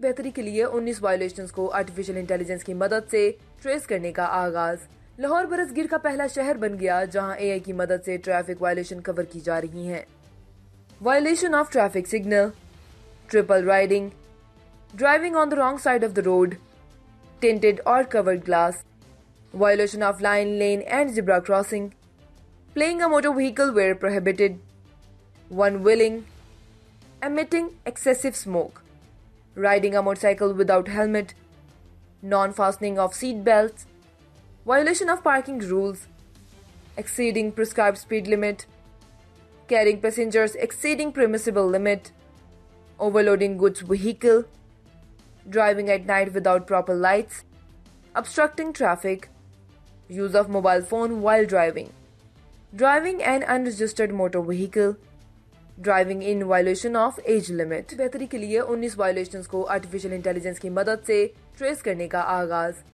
बेहतरी के लिए 19 वायलेशंस को आर्टिफिशियल इंटेलिजेंस की मदद से ट्रेस करने का आगाज। लाहौर बरसगीर का पहला शहर बन गया जहां एआई की मदद से ट्रैफिक वायलेशन कवर की जा रही हैं। Violation of traffic signal, triple riding, driving on the wrong side of the road, tinted or covered glass, violation of line, lane and zebra crossing, playing a motor vehicle where prohibited, one-wheeling, emitting excessive smoke, riding a motorcycle without helmet, non-fastening of seat belts, violation of parking rules, exceeding prescribed speed limit, carrying passengers exceeding permissible limit, overloading goods vehicle, driving at night without proper lights, obstructing traffic, use of mobile phone while driving, driving an unregistered motor vehicle, driving in violation of age limit. बेहतरी के लिए 19 violations को artificial intelligence की मदद से trace करने का आगाज।